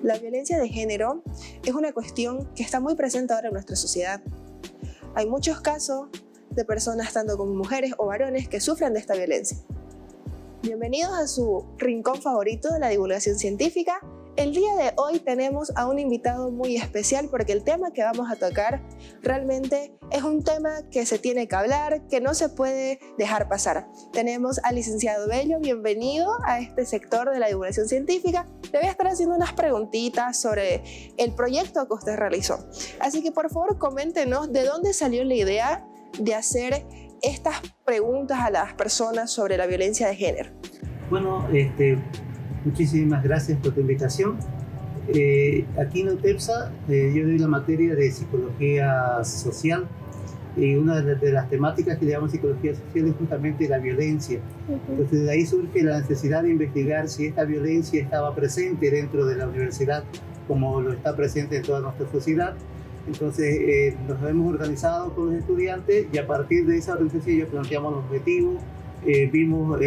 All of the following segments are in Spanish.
La violencia de género es una cuestión que está muy presente ahora en nuestra sociedad. Hay muchos casos de personas, tanto como mujeres o varones, que sufren de esta violencia. Bienvenidos a su rincón favorito de la divulgación científica. El día de hoy tenemos a un invitado muy especial porque el tema que vamos a tocar realmente es un tema que se tiene que hablar, que no se puede dejar pasar. Tenemos al licenciado Bello, bienvenido a este sector de la divulgación científica. Le voy a estar haciendo unas preguntitas sobre el proyecto que usted realizó. Así que por favor coméntenos de dónde salió la idea de hacer estas preguntas a las personas sobre la violencia de género. Bueno, muchísimas gracias por tu invitación. Aquí en UTEPSA yo doy la materia de psicología social y una de las temáticas que le llamamos psicología social es justamente la violencia. Entonces de ahí surge la necesidad de investigar si esta violencia estaba presente dentro de la universidad como lo está presente en toda nuestra sociedad. Entonces nos hemos organizado con los estudiantes y a partir de esa organización ya planteamos los objetivos. Vimos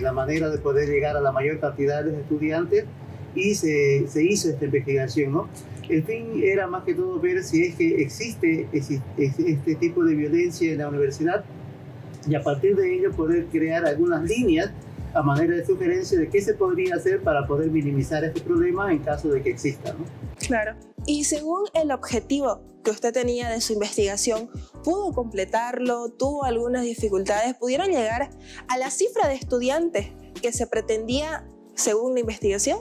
la manera de poder llegar a la mayor cantidad de los estudiantes y se hizo esta investigación, ¿no? El fin era más que todo ver si es que existe este tipo de violencia en la universidad y a partir de ello poder crear algunas líneas a manera de sugerencia de qué se podría hacer para poder minimizar este problema en caso de que exista, ¿no? Claro. Y según el objetivo que usted tenía de su investigación, ¿pudo completarlo? ¿Tuvo algunas dificultades? ¿Pudieron llegar a la cifra de estudiantes que se pretendía según la investigación?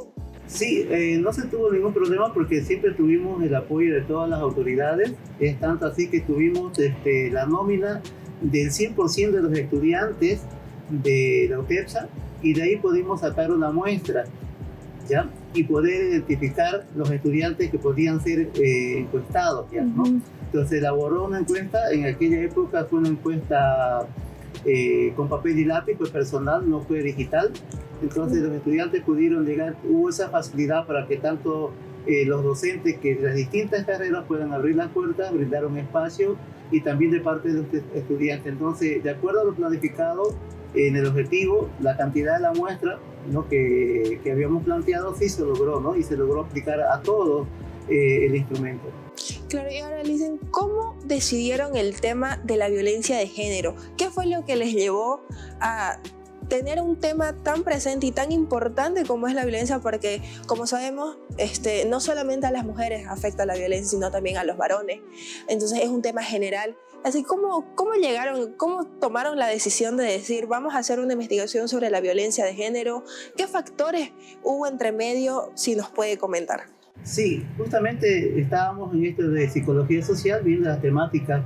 Sí, no se tuvo ningún problema porque siempre tuvimos el apoyo de todas las autoridades. Es tanto así que tuvimos la nómina del 100% de los estudiantes de la UTEPSA y de ahí pudimos sacar una muestra, ¿ya? Y poder identificar los estudiantes que podían ser encuestados, ¿ya? ¿No? Entonces elaboró una encuesta, en aquella época fue una encuesta con papel y lápiz, fue personal, no fue digital. Entonces los estudiantes pudieron llegar, hubo esa facilidad para que tanto los docentes que de las distintas carreras puedan abrir las puertas, brindar un espacio y también de parte de los estudiantes. Entonces, de acuerdo a lo planificado en el objetivo, la cantidad de la muestra, ¿no?, que habíamos planteado sí se logró, ¿no? Y se logró aplicar a todo el instrumento. Claro, y ahora dicen, ¿cómo decidieron el tema de la violencia de género? ¿Qué fue lo que les llevó a tener un tema tan presente y tan importante como es la violencia? Porque, como sabemos, no solamente a las mujeres afecta la violencia, sino también a los varones. Entonces es un tema general. Así, ¿cómo tomaron la decisión de decir, vamos a hacer una investigación sobre la violencia de género? ¿Qué factores hubo entre medio, si nos puede comentar? Sí, justamente estábamos en esto de psicología social, viendo las temáticas,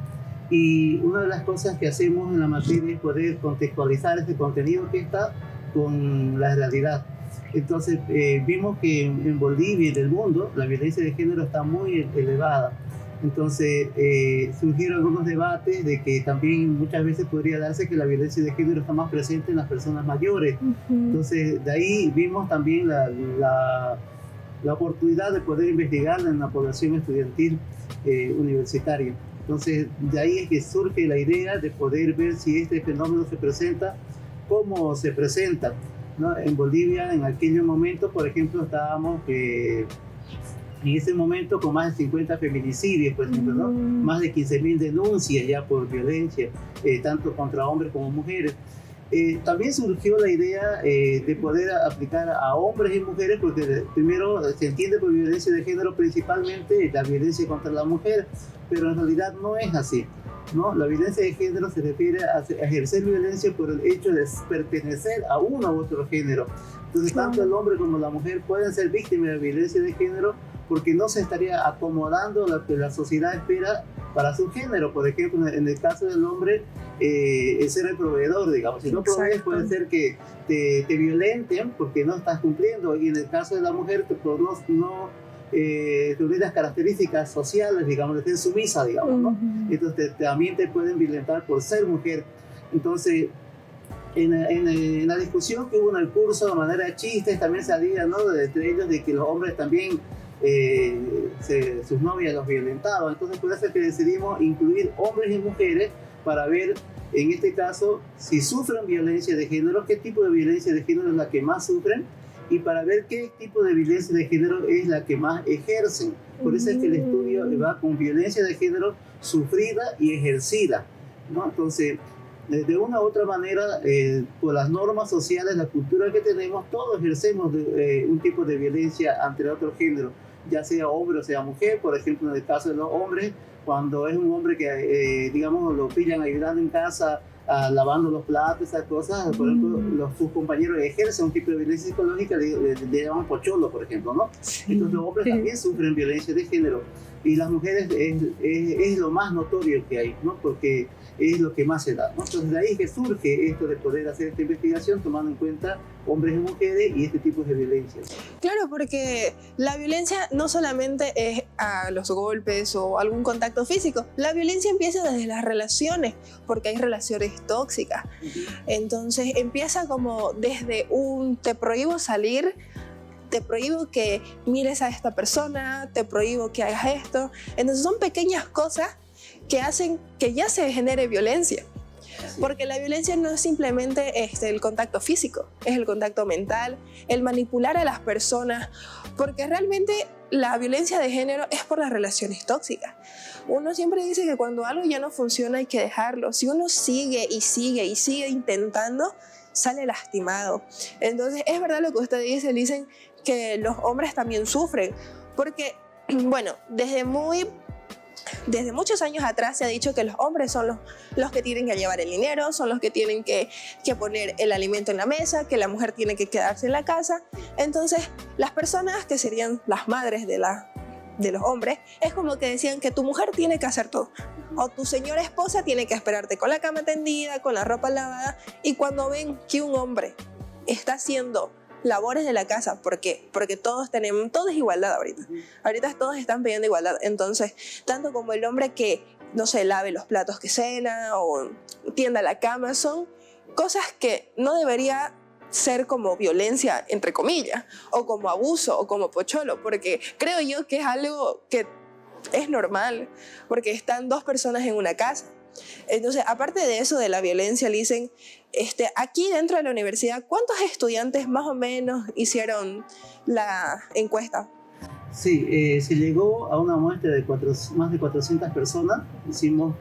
y una de las cosas que hacemos en la materia es poder contextualizar ese contenido que está con la realidad. Entonces vimos que en Bolivia y en el mundo la violencia de género está muy elevada. Entonces surgieron algunos debates de que también muchas veces podría darse que la violencia de género está más presente en las personas mayores. Entonces de ahí vimos también la oportunidad de poder investigarla en la población estudiantil universitaria. Entonces de ahí es que surge la idea de poder ver si este fenómeno se presenta, cómo se presenta, ¿no? En Bolivia en aquel momento, por ejemplo, estábamos en ese momento con más de 50 feminicidios, por ejemplo, ¿no? Más de 15.000 denuncias ya por violencia, tanto contra hombres como mujeres. También surgió la idea de poder aplicar a hombres y mujeres, porque primero se entiende por violencia de género principalmente la violencia contra la mujer, pero en realidad no es así, ¿no? La violencia de género se refiere a ejercer violencia por el hecho de pertenecer a uno u otro género. Entonces, tanto el hombre como la mujer pueden ser víctimas de violencia de género porque no se estaría acomodando lo que la sociedad espera para su género. Por ejemplo, en el caso del hombre, es ser el proveedor, digamos. Si no provees, puede ser que te violenten porque no estás cumpliendo. Y en el caso de la mujer, no reúne las características sociales, digamos, de ser sumisa, digamos, ¿no? Entonces también te pueden violentar por ser mujer. Entonces, en la discusión que hubo en el curso, de manera de chistes, también salía, ¿no?, entre ellos de que los hombres también sus novias los violentaban. Entonces por eso es que decidimos incluir hombres y mujeres para ver, en este caso, si sufren violencia de género, qué tipo de violencia de género es la que más sufren y para ver qué tipo de violencia de género es la que más ejercen. Por eso es que el estudio va con violencia de género sufrida y ejercida, ¿no? Entonces, de una u otra manera, por las normas sociales, la cultura que tenemos, todos ejercemos un tipo de violencia ante el otro género, ya sea hombre o sea mujer. Por ejemplo, en el caso de los hombres, cuando es un hombre que, digamos, lo pillan ayudando en casa, lavando los platos, esas cosas, por ejemplo, sus compañeros ejercen un tipo de violencia psicológica, le llaman pocholo, por ejemplo, ¿no? Sí. Entonces los hombres también sufren violencia de género, y las mujeres es lo más notorio que hay, ¿no? Porque es lo que más se da, ¿no? Entonces de ahí que surge esto de poder hacer esta investigación tomando en cuenta hombres y mujeres y este tipo de violencia. Claro, porque la violencia no solamente es a los golpes o algún contacto físico, la violencia empieza desde las relaciones, porque hay relaciones tóxicas. Entonces empieza como desde un te prohíbo salir, te prohíbo que mires a esta persona, te prohíbo que hagas esto. Entonces son pequeñas cosas que hacen que ya se genere violencia. Porque la violencia no es simplemente el contacto físico, es el contacto mental, el manipular a las personas, porque realmente la violencia de género es por las relaciones tóxicas. Uno siempre dice que cuando algo ya no funciona hay que dejarlo. Si uno sigue y sigue y sigue intentando, sale lastimado. Entonces es verdad lo que usted dice, dicen que los hombres también sufren, porque, bueno, desde muchos años atrás se ha dicho que los hombres son los que tienen que llevar el dinero, son los que tienen que poner el alimento en la mesa, que la mujer tiene que quedarse en la casa. Entonces, las personas que serían las madres de los hombres, es como que decían que tu mujer tiene que hacer todo, o tu señora esposa tiene que esperarte con la cama tendida, con la ropa lavada, y cuando ven que un hombre está haciendo labores de la casa, ¿por qué? Porque todo es igualdad ahorita todos están pidiendo igualdad. Entonces, tanto como el hombre que, no sé, lave los platos que cena o tienda la cama, son cosas que no debería ser como violencia, entre comillas, o como abuso, o como pocholo, porque creo yo que es algo que es normal, porque están dos personas en una casa. Entonces, aparte de eso, de la violencia, le dicen, aquí dentro de la universidad, ¿cuántos estudiantes más o menos hicieron la encuesta? Sí, se llegó a una muestra de más de 400 personas. Hicimos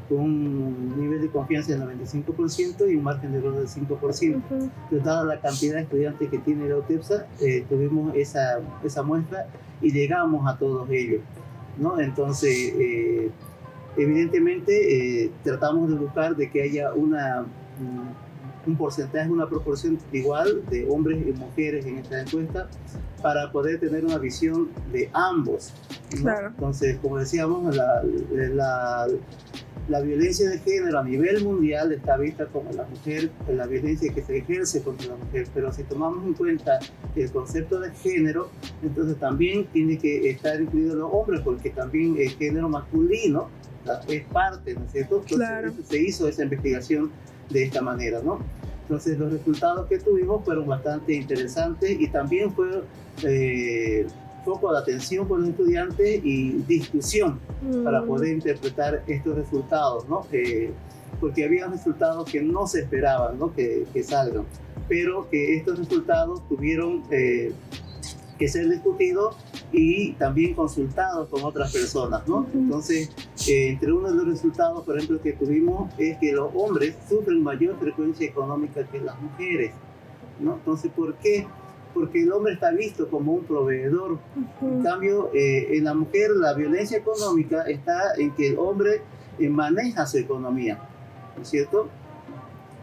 con un nivel de confianza del 95% y un margen de error del 5%. Entonces, dada la cantidad de estudiantes que tiene la UTEPSA, tuvimos esa muestra y llegamos a todos ellos, ¿no? Entonces, evidentemente, tratamos de buscar de que haya un porcentaje, una proporción igual de hombres y mujeres en esta encuesta para poder tener una visión de ambos, ¿no? Claro. Entonces, como decíamos, la violencia de género a nivel mundial está vista como la violencia que se ejerce contra la mujer, pero si tomamos en cuenta el concepto de género, entonces también tiene que estar incluido los hombres, porque también el género masculino es parte, ¿no es cierto? Entonces, claro, se hizo esa investigación de esta manera, ¿no? Entonces los resultados que tuvimos fueron bastante interesantes y también fue foco de atención por los estudiantes y discusión para poder interpretar estos resultados, ¿no? Porque había resultados que no se esperaban, ¿no? que salgan, pero que estos resultados tuvieron que ser discutidos y también consultados con otras personas, ¿no? Entonces, entre uno de los resultados, por ejemplo, que tuvimos es que los hombres sufren mayor frecuencia económica que las mujeres, ¿no? Entonces, ¿por qué? Porque el hombre está visto como un proveedor. En cambio, en la mujer la violencia económica está en que el hombre maneja su economía, ¿no es cierto?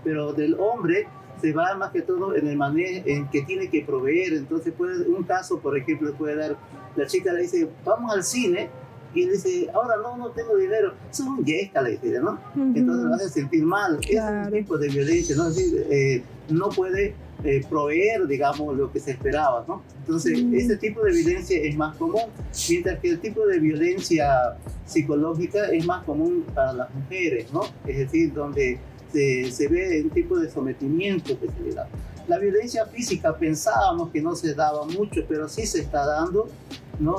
Pero del hombre se va más que todo en el manejo, en que tiene que proveer. Entonces, un caso, por ejemplo, puede dar, la chica le dice, vamos al cine, y él dice, ahora no tengo dinero, eso es un yesca, le dice, ¿no? Entonces lo hace sentir mal. Claro. Es un tipo de violencia, ¿no? Es decir, no puede proveer, digamos, lo que se esperaba, ¿no? Entonces, ese tipo de violencia es más común, mientras que el tipo de violencia psicológica es más común para las mujeres, ¿no? Es decir, donde se ve un tipo de sometimiento que se le da. La violencia física pensábamos que no se daba mucho, pero sí se está dando, no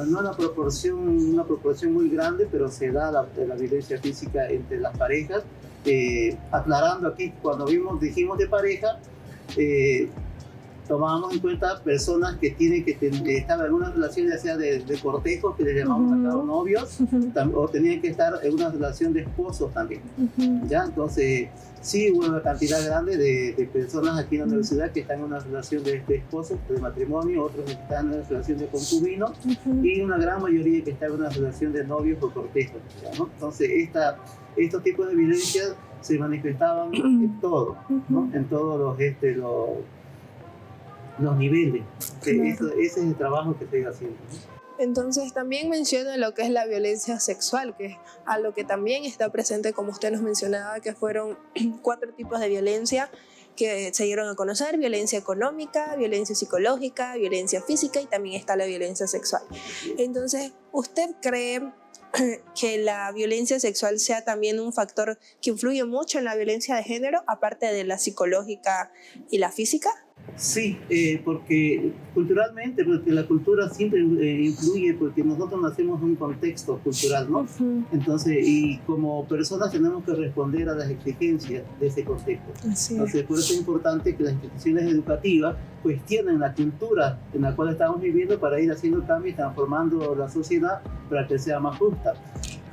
una proporción muy grande, pero se da la violencia física entre las parejas. Aclarando aquí, cuando dijimos de pareja, tomábamos en cuenta personas que estaban en una relación ya sea de cortejo, que le llamamos acá novios, o tenían que estar en una relación de esposos también. ¿Ya? Entonces, sí hubo una cantidad grande de personas aquí en la universidad que están en una relación de esposos, de matrimonio, otros que están en una relación de concubino, y una gran mayoría que está en una relación de novios o cortejo, ¿no? Entonces, estos tipos de violencias se manifestaban en todo, ¿no? En todos los niveles. Ese es el trabajo que estoy haciendo, ¿no? Entonces también menciona lo que es la violencia sexual, que es a lo que también está presente, como usted nos mencionaba, que fueron 4 tipos de violencia que se dieron a conocer: violencia económica, violencia psicológica, violencia física, y también está la violencia sexual. Entonces, ¿usted cree que la violencia sexual sea también un factor que influye mucho en la violencia de género, aparte de la psicológica y la física? Sí, porque culturalmente, porque la cultura siempre influye, porque nosotros nacemos en un contexto cultural, ¿no? Entonces, y como personas tenemos que responder a las exigencias de ese contexto. Entonces, por eso es importante que las instituciones educativas cuestionen la cultura en la cual estamos viviendo para ir haciendo cambios y transformando la sociedad para que sea más justa.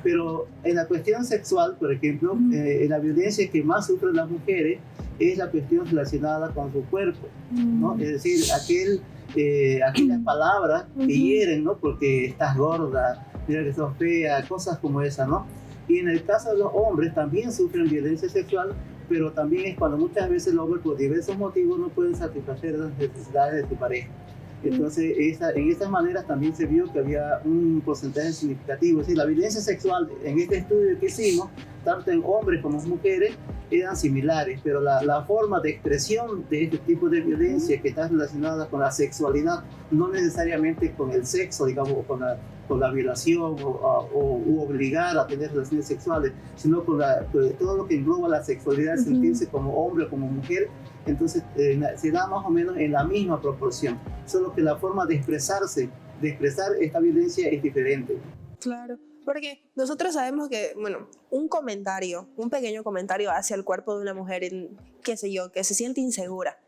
Pero en la cuestión sexual, por ejemplo, la violencia que más sufren las mujeres es la cuestión relacionada con su cuerpo, ¿no? Es decir, aquellas palabras que hieren, ¿no? Porque estás gorda, mira que sos fea, cosas como esa, ¿no? Y en el caso de los hombres también sufren violencia sexual, pero también es cuando muchas veces los hombres por diversos motivos no pueden satisfacer las necesidades de su pareja. Entonces, en estas maneras también se vio que había un porcentaje significativo. Es decir, la violencia sexual en este estudio que hicimos, tanto en hombres como en mujeres, eran similares, pero la forma de expresión de este tipo de violencia que está relacionada con la sexualidad, no necesariamente con el sexo, digamos, o con la violación o obligar a tener relaciones sexuales, sino con todo lo que engloba la sexualidad, sentirse como hombre o como mujer. Entonces se da más o menos en la misma proporción, solo que la forma de expresar esta violencia es diferente. Claro, porque nosotros sabemos que, bueno, un pequeño comentario hacia el cuerpo de una mujer, qué sé yo, que se siente insegura.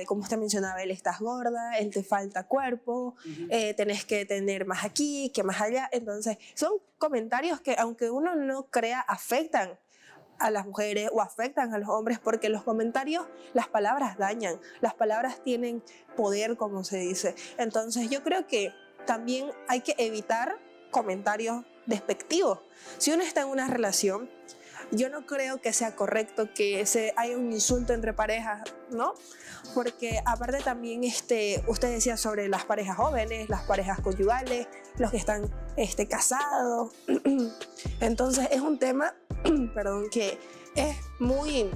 Como usted mencionaba, él estás gorda, él te falta cuerpo, tenés que tener más aquí, que más allá. Entonces, son comentarios que, aunque uno no crea, afectan a las mujeres o afectan a los hombres, porque los comentarios, las palabras dañan, las palabras tienen poder, como se dice. Entonces yo creo que también hay que evitar comentarios despectivos. Si uno está en una relación, yo no creo que sea correcto que haya un insulto entre parejas, ¿no? Porque aparte también usted decía sobre las parejas jóvenes, las parejas conyugales, los que están casados. Entonces es un tema que es muy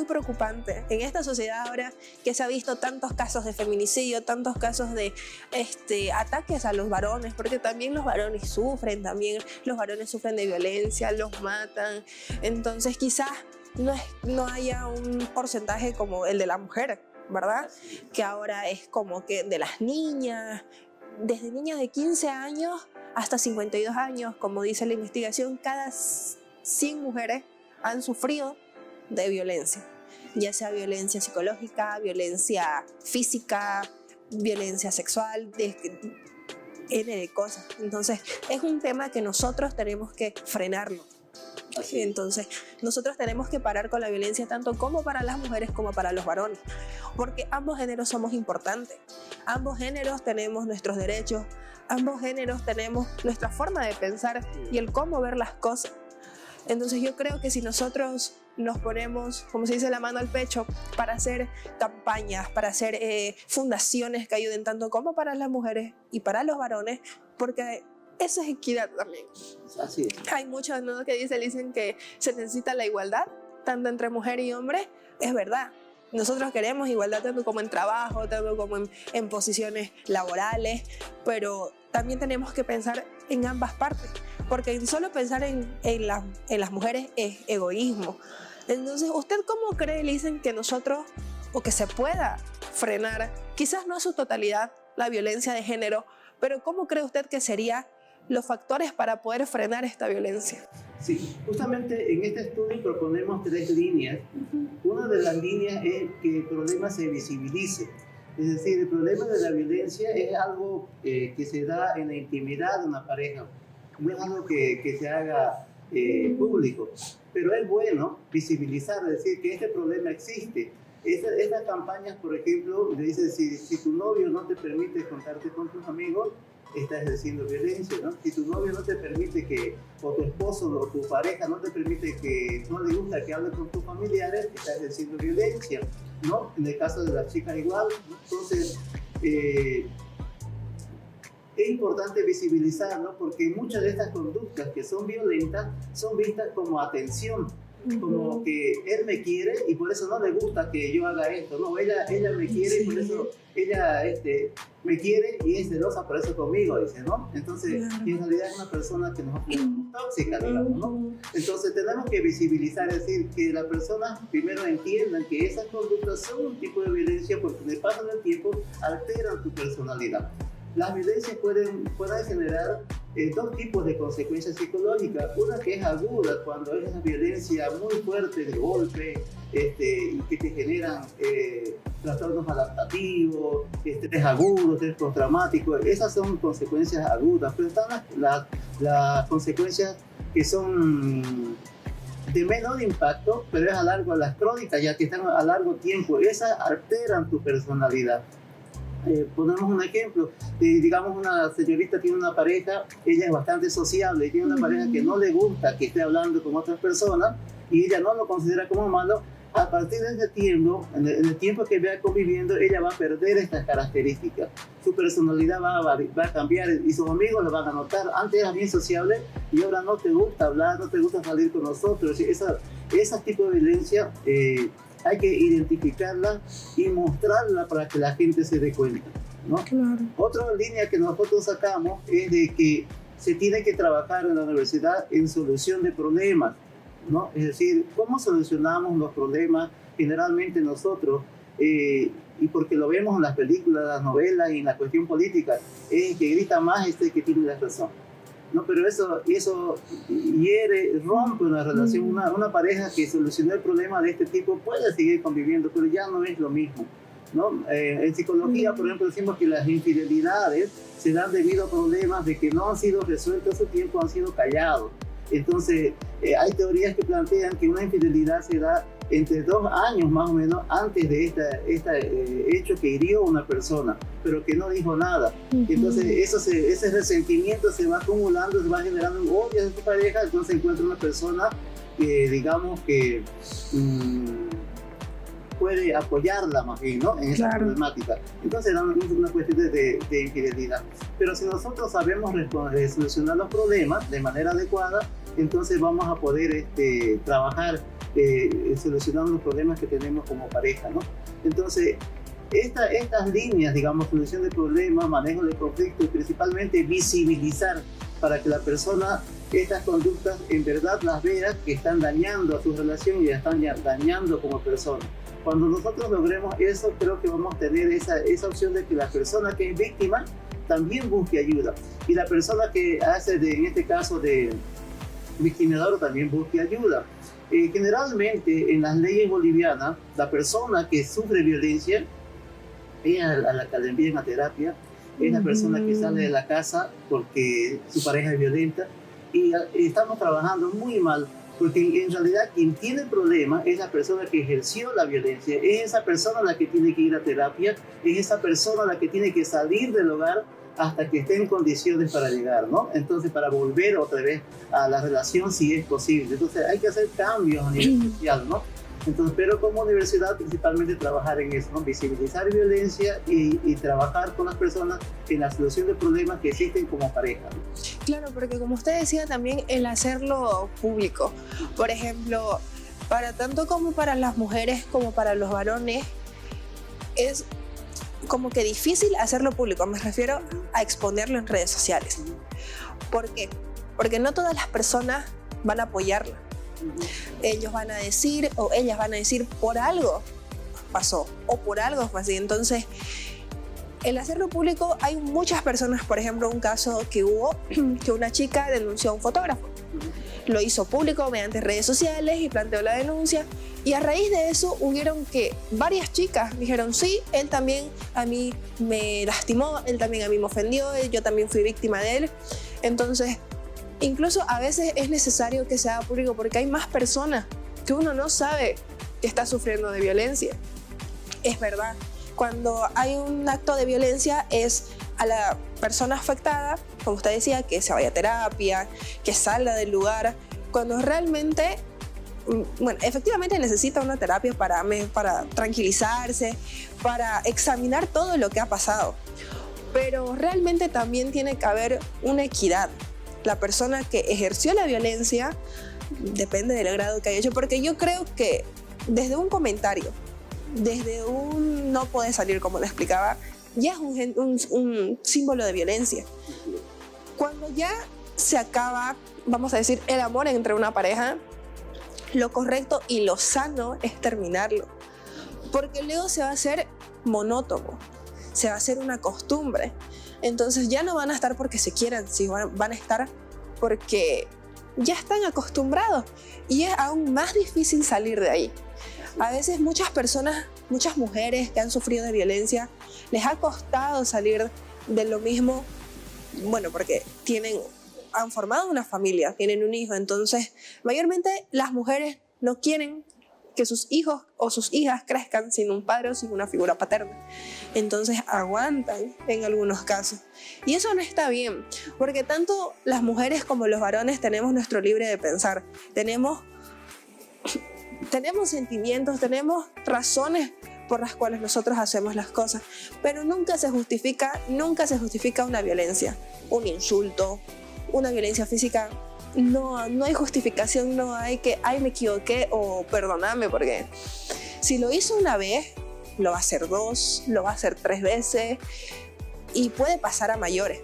preocupante en esta sociedad ahora, que se ha visto tantos casos de feminicidio, tantos casos de ataques a los varones, porque también los varones sufren de violencia, los matan. Entonces quizás no haya un porcentaje como el de la mujer, ¿verdad? Que ahora es como que de las niñas, desde niñas de 15 años hasta 52 años, como dice la investigación, cada 100 mujeres han sufrido de violencia, ya sea violencia psicológica, violencia física, violencia sexual, de cosas. Entonces es un tema que nosotros tenemos que frenarlo. Entonces nosotros tenemos que parar con la violencia, tanto como para las mujeres como para los varones, porque ambos géneros somos importantes, ambos géneros tenemos nuestros derechos, ambos géneros tenemos nuestra forma de pensar y el cómo ver las cosas. Entonces yo creo que si nosotros nos ponemos, como se dice, la mano al pecho para hacer campañas, para hacer fundaciones que ayuden tanto como para las mujeres y para los varones, porque eso es equidad también. Así es. Hay muchos, ¿no?, que dicen que se necesita la igualdad, tanto entre mujer y hombre. Es verdad. Nosotros queremos igualdad tanto como en trabajo, tanto como en posiciones laborales, pero también tenemos que pensar en ambas partes, porque solo pensar en las mujeres es egoísmo. Entonces, ¿usted cómo cree, Lisen, que nosotros, o que se pueda frenar, quizás no a su totalidad, la violencia de género, pero cómo cree usted que sería los factores para poder frenar esta violencia? Sí, justamente en este estudio proponemos 3 líneas. Una de las líneas es que el problema se visibilice. Es decir, el problema de la violencia es algo que se da en la intimidad de una pareja. No es algo que se haga público. Pero es bueno visibilizar, es decir, que este problema existe. Estas campañas, por ejemplo, le dicen, si tu novio no te permite contarte con tus amigos, estás ejerciendo violencia, ¿no? Si tu novio no te permite que, o tu esposo o tu pareja no te permite que, no le gusta que hables con tus familiares, estás ejerciendo violencia, ¿no? En el caso de las chicas igual, ¿no? Entonces, es importante visibilizarlo porque muchas de estas conductas que son violentas son vistas como atención, como que él me quiere y por eso no le gusta que yo haga esto, no, ella me quiere y por eso ella me quiere y es celosa por eso conmigo, dice, ¿no? Entonces, en realidad es una persona que nos es tóxica, digamos, ¿no? Entonces tenemos que visibilizar, es decir, que las personas primero entiendan que esas conductas son un tipo de violencia porque con el paso del tiempo alteran tu personalidad. Las violencias pueden generar 2 tipos de consecuencias psicológicas. Una que es aguda, cuando es una violencia muy fuerte de golpe y que te generan trastornos adaptativos, estrés agudo, estrés postraumático. Esas son consecuencias agudas, pero están las consecuencias que son de menor impacto, pero es las crónicas, ya que están a largo tiempo. Esas alteran tu personalidad. Ponemos un ejemplo, digamos una señorita tiene una pareja, ella es bastante sociable, tiene una pareja que no le gusta que esté hablando con otras personas y ella no lo considera como malo. A partir de ese tiempo, en el tiempo que vea conviviendo, ella va a perder estas características. Su personalidad va a cambiar y sus amigos lo van a notar. Antes eras bien sociable y ahora no te gusta hablar, no te gusta salir con nosotros. Ese tipo de violencia hay que identificarla y mostrarla para que la gente se dé cuenta, ¿no? Claro. Otra línea que nosotros sacamos es de que se tiene que trabajar en la universidad en solución de problemas, ¿no? Es decir, ¿cómo solucionamos los problemas? Generalmente nosotros, y porque lo vemos en las películas, las novelas y en la cuestión política, es el que grita más que tiene la razón. No, pero eso rompe una relación. Una pareja que solucionó el problema de este tipo puede seguir conviviendo, pero ya no es lo mismo, ¿no? En psicología, por ejemplo, decimos que las infidelidades se dan debido a problemas de que no han sido resueltos a su tiempo, han sido callados. Entonces, hay teorías que plantean que una infidelidad se da entre 2 años más o menos antes de este hecho que hirió a una persona, pero que no dijo nada. Entonces ese resentimiento se va acumulando, se va generando un odio en tu pareja, entonces encuentra una persona que digamos que puede apoyarla más bien, ¿no? En esa problemática. Entonces es una cuestión de infidelidad. Pero si nosotros sabemos solucionar los problemas de manera adecuada, entonces vamos a poder trabajar solucionando los problemas que tenemos como pareja, ¿no? Entonces, estas líneas, digamos, solución de problemas, manejo de conflictos, principalmente visibilizar para que la persona estas conductas en verdad las vea que están dañando a su relación y la están dañando como persona. Cuando nosotros logremos eso, creo que vamos a tener esa opción de que la persona que es víctima también busque ayuda y la persona que hace, en este caso, de victimizador también busque ayuda. Generalmente en las leyes bolivianas, la persona que sufre violencia es a la que le envían a terapia, es la persona que sale de la casa porque su pareja es violenta y estamos trabajando muy mal porque en realidad quien tiene el problema es la persona que ejerció la violencia, es esa persona la que tiene que ir a terapia, es esa persona la que tiene que salir del hogar hasta que esté en condiciones para llegar, ¿no? Entonces, para volver otra vez a la relación si es posible. Entonces, hay que hacer cambios a nivel social, ¿no? Entonces, pero como universidad, principalmente trabajar en eso, ¿no? Visibilizar violencia y trabajar con las personas en la solución de problemas que existen como pareja, ¿no? Claro, porque como usted decía también, el hacerlo público. Por ejemplo, para tanto como para las mujeres como para los varones, es como que difícil hacerlo público. Me refiero a exponerlo en redes sociales. ¿Por qué? Porque no todas las personas van a apoyarla. Ellos van a decir, o ellas van a decir, por algo pasó, o por algo fue así. Entonces, el hacerlo público hay muchas personas, por ejemplo, un caso que hubo, que una chica denunció a un fotógrafo. Lo hizo público mediante redes sociales y planteó la denuncia. Y a raíz de eso hubieron que varias chicas dijeron, sí, él también a mí me lastimó, él también a mí me ofendió, yo también fui víctima de él. Entonces, incluso a veces es necesario que se haga público porque hay más personas que uno no sabe que está sufriendo de violencia. Es verdad, cuando hay un acto de violencia es a la persona afectada, como usted decía, que se vaya a terapia, que salga del lugar, cuando realmente, bueno, efectivamente necesita una terapia para tranquilizarse, para examinar todo lo que ha pasado. Pero realmente también tiene que haber una equidad. La persona que ejerció la violencia, depende del grado que haya hecho, porque yo creo que desde un comentario, desde un no puede salir, como le explicaba, ya es un símbolo de violencia. Cuando ya se acaba, vamos a decir, el amor entre una pareja, lo correcto y lo sano es terminarlo, porque luego se va a hacer monótono, se va a hacer una costumbre. Entonces ya no van a estar porque se quieran, sino van a estar porque ya están acostumbrados y es aún más difícil salir de ahí. A veces muchas personas, muchas mujeres que han sufrido de violencia, les ha costado salir de lo mismo, bueno, porque han formado una familia, tienen un hijo, entonces mayormente las mujeres no quieren que sus hijos o sus hijas crezcan sin un padre o sin una figura paterna. Entonces aguantan en algunos casos. Y eso no está bien, porque tanto las mujeres como los varones tenemos nuestro libre de pensar, tenemos sentimientos, tenemos razones por las cuales nosotros hacemos las cosas, pero nunca se justifica una violencia, un insulto, una violencia física. No hay justificación, no hay que, ay, me equivoqué o perdóname, porque si lo hizo una vez, lo va a hacer 2, lo va a hacer 3 veces y puede pasar a mayores.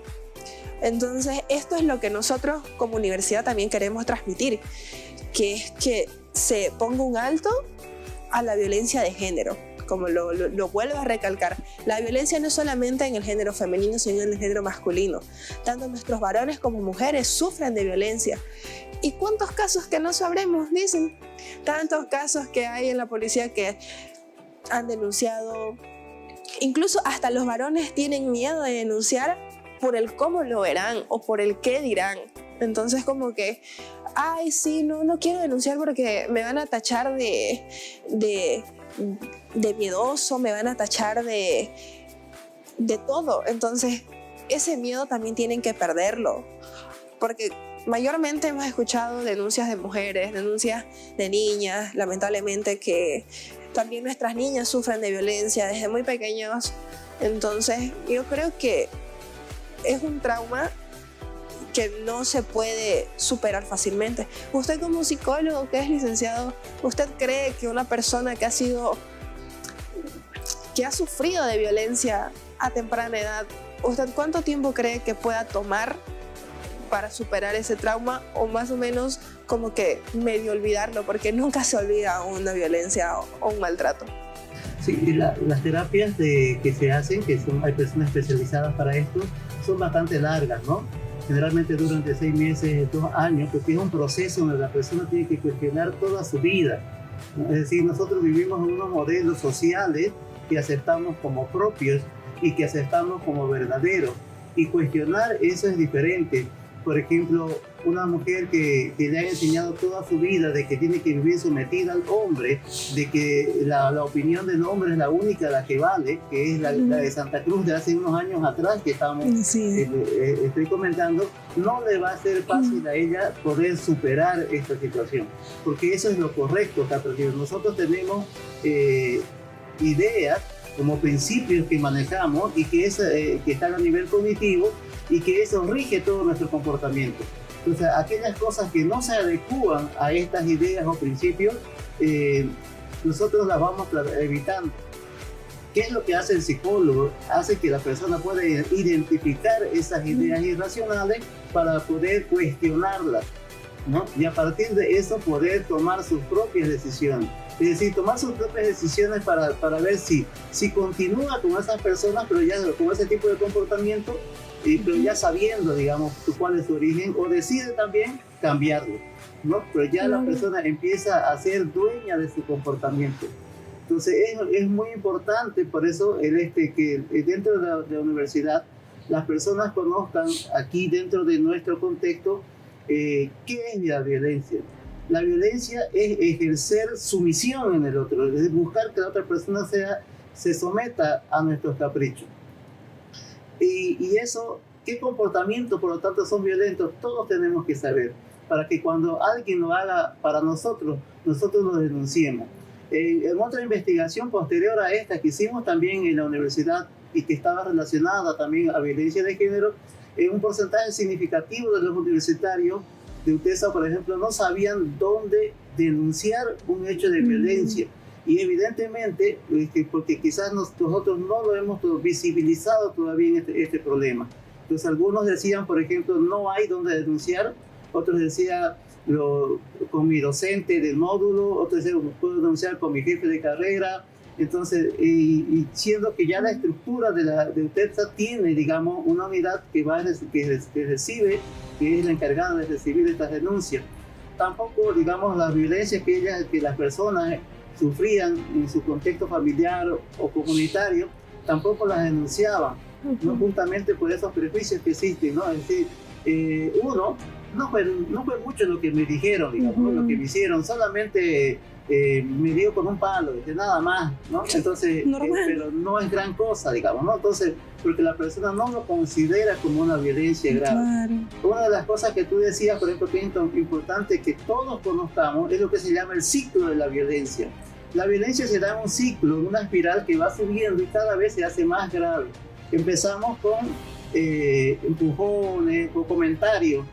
Entonces, esto es lo que nosotros como universidad también queremos transmitir, que es que se ponga un alto a la violencia de género. Como lo vuelvo a recalcar, la violencia no es solamente en el género femenino, sino en el género masculino. Tanto nuestros varones como mujeres sufren de violencia. ¿Y cuántos casos que no sabremos? Dicen, tantos casos que hay en la policía que han denunciado. Incluso hasta los varones tienen miedo de denunciar por el cómo lo verán o por el qué dirán. Entonces como que, ay, sí, no quiero denunciar porque me van a tachar de miedoso, me van a tachar de todo. Entonces ese miedo también tienen que perderlo, porque mayormente hemos escuchado denuncias de mujeres, denuncias de niñas, lamentablemente que también nuestras niñas sufren de violencia desde muy pequeños. Entonces yo creo que es un trauma que no se puede superar fácilmente. Usted como psicólogo que es licenciado, ¿usted cree que una persona que ha sufrido de violencia a temprana edad, ¿usted cuánto tiempo cree que pueda tomar para superar ese trauma o más o menos como que medio olvidarlo? Porque nunca se olvida una violencia o un maltrato. Sí, las terapias que se hacen, hay personas especializadas para esto, son bastante largas, ¿no? Generalmente duran de 6 meses, 2 años, porque es un proceso donde la persona tiene que cuestionar toda su vida. Es decir, nosotros vivimos en unos modelos sociales que aceptamos como propios y que aceptamos como verdaderos. Y cuestionar eso es diferente. Por ejemplo, una mujer que le ha enseñado toda su vida de que tiene que vivir sometida al hombre, de que la opinión del hombre es la única, la que vale, que es la de Santa Cruz de hace unos años atrás que estoy comentando, no le va a ser fácil a ella poder superar esta situación, porque eso es lo correcto, porque nosotros tenemos ideas como principios que manejamos y que están a nivel cognitivo y que eso rige todo nuestro comportamiento. Entonces, aquellas cosas que no se adecúan a estas ideas o principios, nosotros las vamos evitando. ¿Qué es lo que hace el psicólogo? Hace que la persona pueda identificar esas ideas irracionales para poder cuestionarlas, ¿no? Y a partir de eso poder tomar sus propias decisiones. Es decir, tomar sus propias decisiones para ver si continúa con esas personas, pero ya con ese tipo de comportamiento, pero ya sabiendo, digamos, cuál es su origen, o decide también cambiarlo, ¿no? Pero ya la persona empieza a ser dueña de su comportamiento. Entonces es muy importante, por eso que dentro de la universidad las personas conozcan aquí dentro de nuestro contexto qué es la violencia. La violencia es ejercer sumisión en el otro, es buscar que la otra persona se someta a nuestros caprichos. Y eso, ¿qué comportamientos por lo tanto son violentos? Todos tenemos que saber, para que cuando alguien lo haga para nosotros lo denunciemos. En otra investigación posterior a esta que hicimos también en la universidad y que estaba relacionada también a violencia de género, un porcentaje significativo de los universitarios de UTESA, por ejemplo, no sabían dónde denunciar un hecho de violencia. Y evidentemente, porque quizás nosotros no lo hemos visibilizado todavía en este problema. Entonces algunos decían, por ejemplo, no hay dónde denunciar, otros decían con mi docente del módulo, otros decían puedo denunciar con mi jefe de carrera. Entonces, y siendo que ya la estructura de UTESA tiene, digamos, una unidad que recibe, que es la encargada de recibir estas denuncias. Tampoco, digamos, las violencias que las personas sufrían en su contexto familiar o comunitario, tampoco las denunciaban, ¿no? Justamente por esos prejuicios que existen, ¿no? Es decir, uno, no fue mucho lo que me dijeron, digamos, lo que me hicieron, solamente me dio con un palo, nada más, ¿no? Entonces, pero no es gran cosa, digamos, ¿no? Entonces, porque la persona no lo considera como una violencia grave. Claro. Una de las cosas que tú decías, por ejemplo, que es importante que todos conozcamos, es lo que se llama el ciclo de la violencia. La violencia se da en un ciclo, en una espiral que va subiendo y cada vez se hace más grave. Empezamos con empujones o comentarios,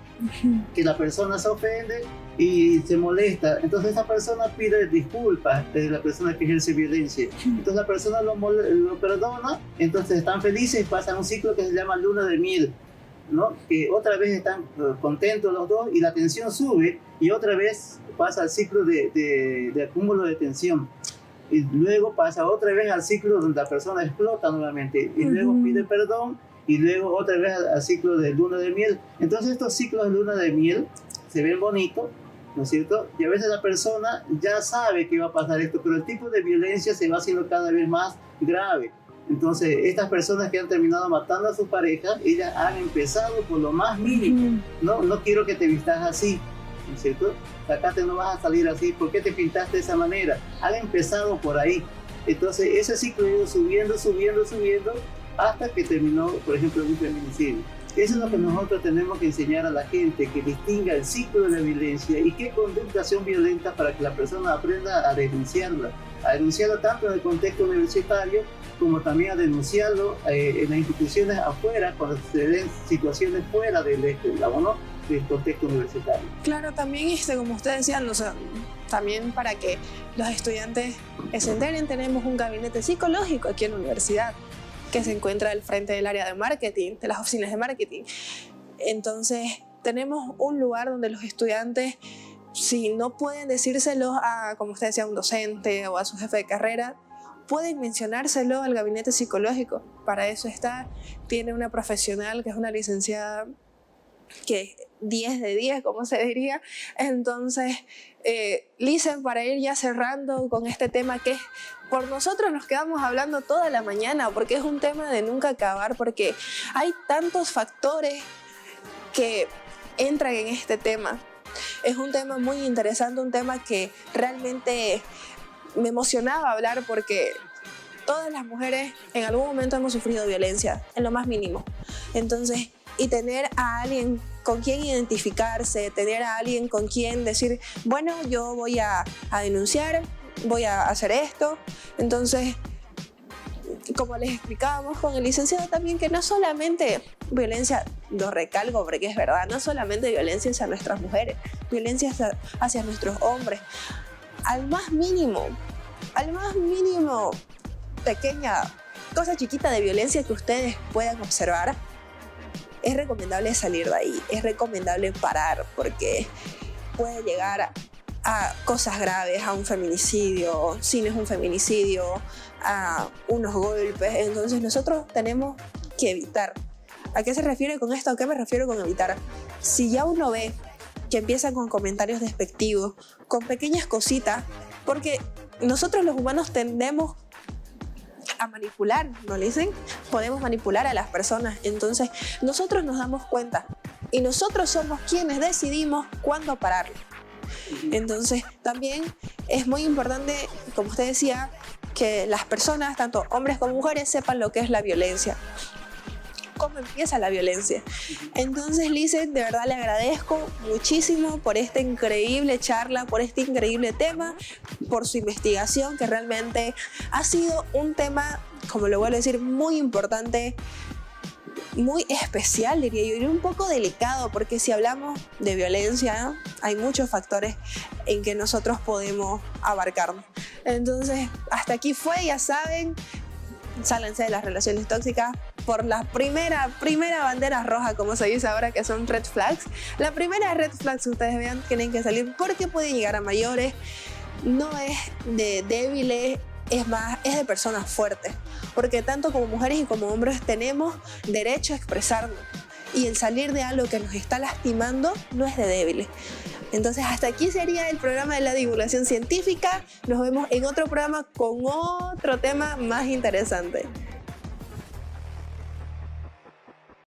que la persona se ofende y se molesta, entonces esa persona pide disculpas de la persona que ejerce violencia, entonces la persona lo perdona, entonces están felices y pasan un ciclo que se llama luna de miel, ¿no? Que otra vez están contentos los dos y la tensión sube y otra vez pasa al ciclo de acúmulo de tensión y luego pasa otra vez al ciclo donde la persona explota nuevamente y luego pide perdón y luego otra vez al ciclo de luna de miel. Entonces estos ciclos de luna de miel se ven bonitos, ¿no es cierto? Y a veces la persona ya sabe que va a pasar esto, pero el tipo de violencia se va haciendo cada vez más grave. Entonces estas personas que han terminado matando a su pareja, ellas han empezado por lo más mínimo. No quiero que te vistas así, ¿no es cierto? Acá no vas a salir así, ¿por qué te pintaste de esa manera? Han empezado por ahí. Entonces ese ciclo ha ido subiendo, hasta que terminó, por ejemplo, un feminicidio. Eso es lo que nosotros tenemos que enseñar a la gente, que distinga el ciclo de la violencia y qué conductas son violentas para que la persona aprenda a denunciarla tanto en el contexto universitario como también a denunciarlo en las instituciones afuera, cuando se den situaciones fuera del contexto universitario. Claro, también como ustedes decían, o sea, también para que los estudiantes se enteren, tenemos un gabinete psicológico aquí en la universidad que se encuentra al frente del área de marketing, de las oficinas de marketing. Entonces, tenemos un lugar donde los estudiantes, si no pueden decírselo a, como usted decía, a un docente o a su jefe de carrera, pueden mencionárselo al gabinete psicológico. Para eso está, tiene una profesional que es una licenciada que 10 de 10, como se diría. Entonces, Lisen, para ir ya cerrando con este tema que por nosotros nos quedamos hablando toda la mañana, porque es un tema de nunca acabar, porque hay tantos factores que entran en este tema. Es un tema muy interesante, un tema que realmente me emocionaba hablar, porque todas las mujeres en algún momento hemos sufrido violencia, en lo más mínimo. Entonces, y tener a alguien con quien identificarse, tener a alguien con quien decir, bueno, yo voy a denunciar, voy a hacer esto. Entonces, como les explicábamos con el licenciado también, que no solamente violencia, lo recalco porque es verdad, no solamente violencia hacia nuestras mujeres, violencia hacia nuestros hombres. Al más mínimo, pequeña cosa chiquita de violencia que ustedes puedan observar, es recomendable salir de ahí, es recomendable parar, porque puede llegar a cosas graves, a un feminicidio, si no es un feminicidio, a unos golpes. Entonces nosotros tenemos que evitar. ¿A qué se refiere con esto? ¿A qué me refiero con evitar? Si ya uno ve que empiezan con comentarios despectivos, con pequeñas cositas, porque nosotros los humanos tendemos a manipular, ¿no le dicen? Podemos manipular a las personas, entonces nosotros nos damos cuenta y nosotros somos quienes decidimos cuándo pararlo. Entonces también es muy importante, como usted decía, que las personas, tanto hombres como mujeres, sepan lo que es la violencia, cómo empieza la violencia. Entonces, Lizeth, de verdad le agradezco muchísimo por esta increíble charla, por este increíble tema, por su investigación, que realmente ha sido un tema, como lo vuelvo a decir, muy importante, muy especial, diría yo, y un poco delicado, porque si hablamos de violencia, hay muchos factores en que nosotros podemos abarcarnos. Entonces, hasta aquí fue, ya saben, sálganse de las relaciones tóxicas por la primera bandera roja, como se dice ahora, que son red flags. La primera red flags que ustedes vean tienen que salir porque pueden llegar a mayores. No es de débiles, es de personas fuertes, porque tanto como mujeres y como hombres tenemos derecho a expresarnos, y el salir de algo que nos está lastimando no es de débiles. Entonces hasta aquí sería el programa de la divulgación científica. Nos vemos en otro programa con otro tema más interesante.